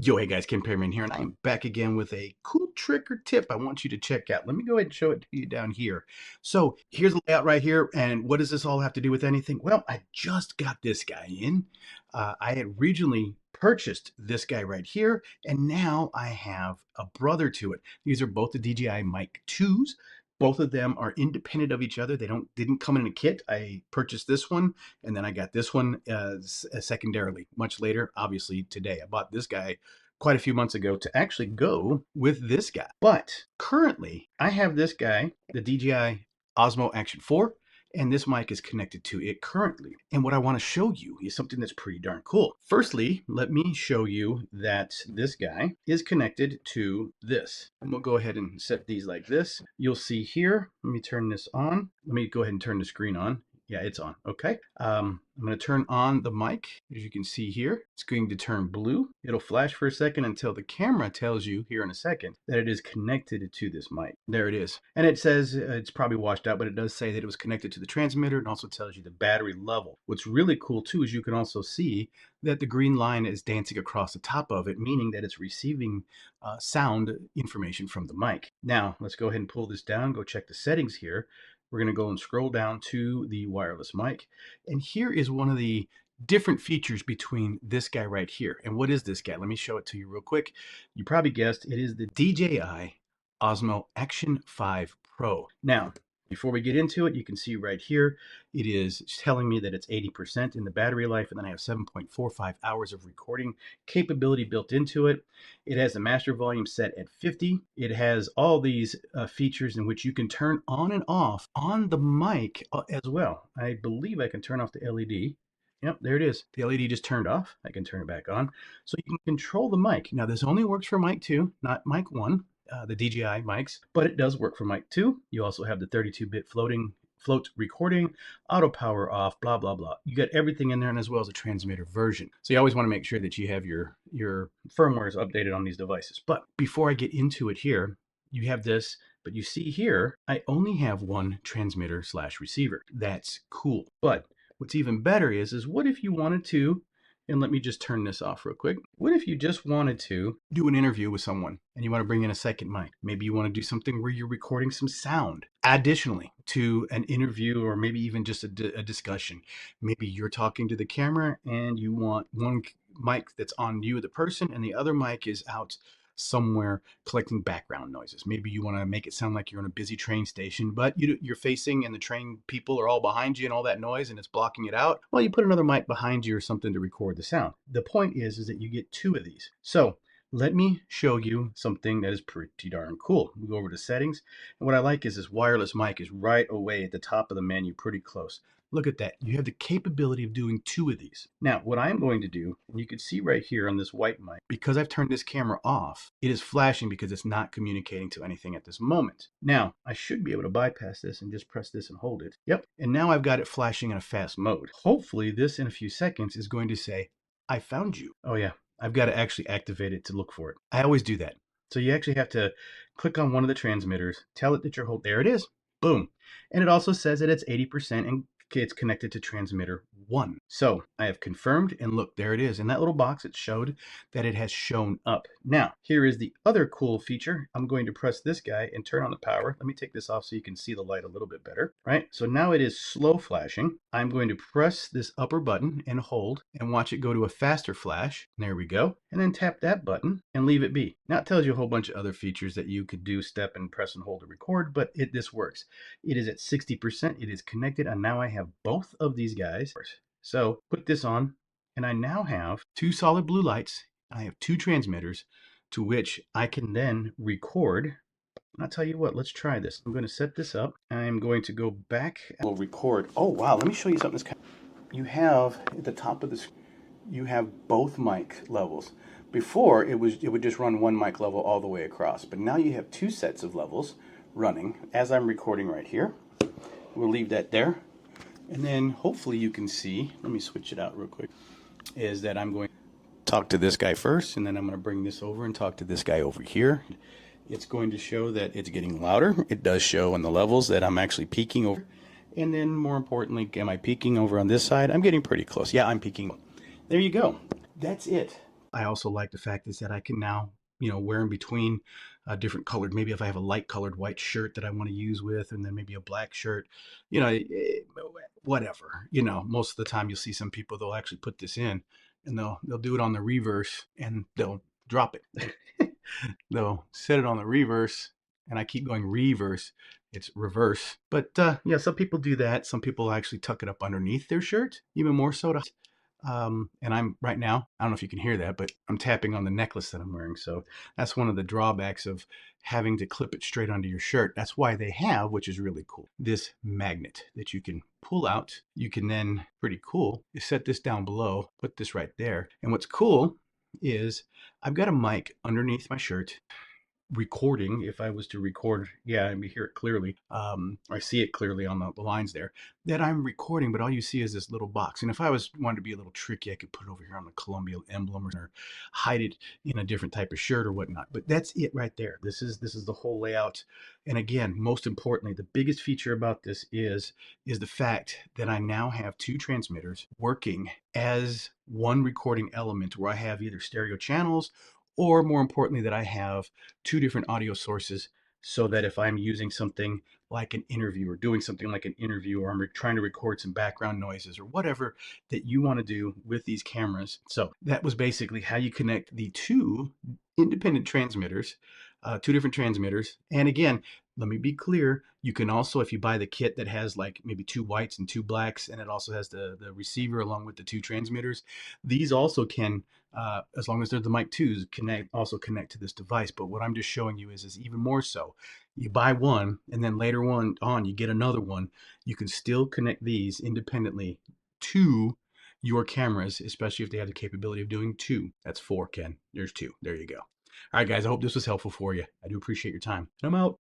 Yo, hey guys, Ken Perryman here, and I am back again with a cool trick or tip I want you to check out. Let me go ahead and show it to you down here. So here's the layout right here, and what does this all have to do with anything? Well, I just got this guy in. I had originally purchased this guy right here, and now I have a brother to it. These are both the DJI Mic 2's. Both of them are independent of each other. They didn't come in a kit. I purchased this one, and then I got this one secondarily, much later, obviously today. I bought this guy quite a few months ago to actually go with this guy. But currently, I have this guy, the DJI Osmo Action 4, and this mic is connected to it currently. And what I want to show you is something that's pretty darn cool. Firstly, let me show you that this guy is connected to this. And we'll go ahead and set these like this. You'll see here, let me turn this on. Let me go ahead and turn the screen on. Yeah, it's on. Okay. I'm going to turn on the mic. As you can see here, it's going to turn blue. It'll flash for a second until the camera tells you here in a second that it is connected to this mic. There it is. And it says it's probably washed out, but it does say that it was connected to the transmitter. It also tells you the battery level. What's really cool too is you can also see that the green line is dancing across the top of it, meaning that it's receiving sound information from the mic. Now, let's go ahead and pull this down. Go check the settings here. We're going to go and scroll down to the wireless mic. And here is one of the different features between this guy right here. And what is this guy? Let me show it to you real quick. You probably guessed it is the DJI Osmo Action 5 Pro. Now, before we get into it, you can see right here, it is telling me that it's 80% in the battery life, and then I have 7.45 hours of recording capability built into it. It has the master volume set at 50. It has all these features in which you can turn on and off on the mic as well. I believe I can turn off the LED. Yep, there it is. The LED just turned off. I can turn it back on. So you can control the mic. Now, this only works for mic 2, not mic 1. The DJI mics, but it does work for mic 2. You also have the 32-bit float recording, auto power off, blah, blah, blah. You got everything in there, and as well as a transmitter version. So you always want to make sure that you have your firmware is updated on these devices. But before I get into it here, you have this, but you see here, I only have one transmitter / receiver. That's cool. But what's even better is what if you wanted to, and let me just turn this off real quick. What if you just wanted to do an interview with someone and you want to bring in a second mic? Maybe you want to do something where you're recording some sound additionally to an interview, or maybe even just a discussion. Maybe you're talking to the camera and you want one mic that's on you, the person, and the other mic is out somewhere collecting background noises. Maybe you want to make it sound like you're in a busy train station, but you're facing and the train people are all behind you and all that noise and it's blocking it out. Well, you put another mic behind you or something to record the sound. The point is that you get two of these. So let me show you something that is pretty darn cool. We go over to settings, and what I like is this wireless mic is right away at the top of the menu, pretty close. Look at that. You have the capability of doing two of these. Now, what I'm going to do, and you can see right here on this white mic, because I've turned this camera off, it is flashing because it's not communicating to anything at this moment. Now, I should be able to bypass this and just press this and hold it. Yep. And now I've got it flashing in a fast mode. Hopefully, this in a few seconds is going to say, I found you. Oh, yeah. I've got to actually activate it to look for it. I always do that. So you actually have to click on one of the transmitters, tell it that you're holding. There it is. Boom. And it also says that it's 80% and it's connected to transmitter 1. So I have confirmed, and look, there it is. In that little box, it showed that it has shown up. Now, here is the other cool feature. I'm going to press this guy and turn on the power. Let me take this off so you can see the light a little bit better, right? So now it is slow flashing. I'm going to press this upper button and hold and watch it go to a faster flash. There we go. And then tap that button and leave it be. Now it tells you a whole bunch of other features that you could do, step and press and hold to record, but this works. It is at 60%. It is connected, and now I have both of these guys. So put this on, and I now have two solid blue lights. I have two transmitters to which I can then record. And I'll tell you what, let's try this. I'm going to set this up. I'm going to go back. We'll record. Oh, wow. Let me show you something. You have at the top of the screen, you have both mic levels. Before, it would just run one mic level all the way across. But now you have two sets of levels running as I'm recording right here. We'll leave that there. And then hopefully you can see, let me switch it out real quick, is that I'm going to talk to this guy first, and then I'm going to bring this over and talk to this guy over here. It's going to show that it's getting louder. It does show on the levels that I'm actually peaking over. And then more importantly, am I peaking over on this side? I'm getting pretty close. Yeah, I'm peaking. There you go. That's it. I also like the fact is that I can now, wear in between different colored. Maybe if I have a light colored white shirt that I want to use with, and then maybe a black shirt, whatever. Most of the time you'll see some people, they'll actually put this in and they'll do it on the reverse and they'll drop it. They'll set it on the reverse, and I keep going reverse. It's reverse. But yeah, some people do that. Some people actually tuck it up underneath their shirt, even more so. And I'm right now, I don't know if you can hear that, but I'm tapping on the necklace that I'm wearing. So that's one of the drawbacks of having to clip it straight onto your shirt. That's why they have, which is really cool, this magnet that you can pull out. You can then, pretty cool, you set this down below, put this right there. And what's cool is I've got a mic underneath my shirt recording. If I was to record, yeah, and we hear it clearly, I see it clearly on the lines there, that I'm recording, but all you see is this little box. And if I wanted to be a little tricky, I could put it over here on the Columbia emblem or hide it in a different type of shirt or whatnot. But that's it right there. This is the whole layout. And again, most importantly, the biggest feature about this is the fact that I now have two transmitters working as one recording element, where I have either stereo channels, or more importantly, that I have two different audio sources, so that if I'm using something like an interview, or doing something like an interview, or I'm trying to record some background noises or whatever that you want to do with these cameras. So that was basically how you connect the two independent transmitters, two different transmitters. And again, let me be clear, you can also, if you buy the kit that has like maybe two whites and two blacks, and it also has the receiver along with the two transmitters, these also can, as long as they're the mic 2s, also connect to this device. But what I'm just showing you is even more so. You buy one, and then later on you get another one. You can still connect these independently to your cameras, especially if they have the capability of doing two. That's four, Ken. There's two. There you go. All right, guys, I hope this was helpful for you. I do appreciate your time. I'm out.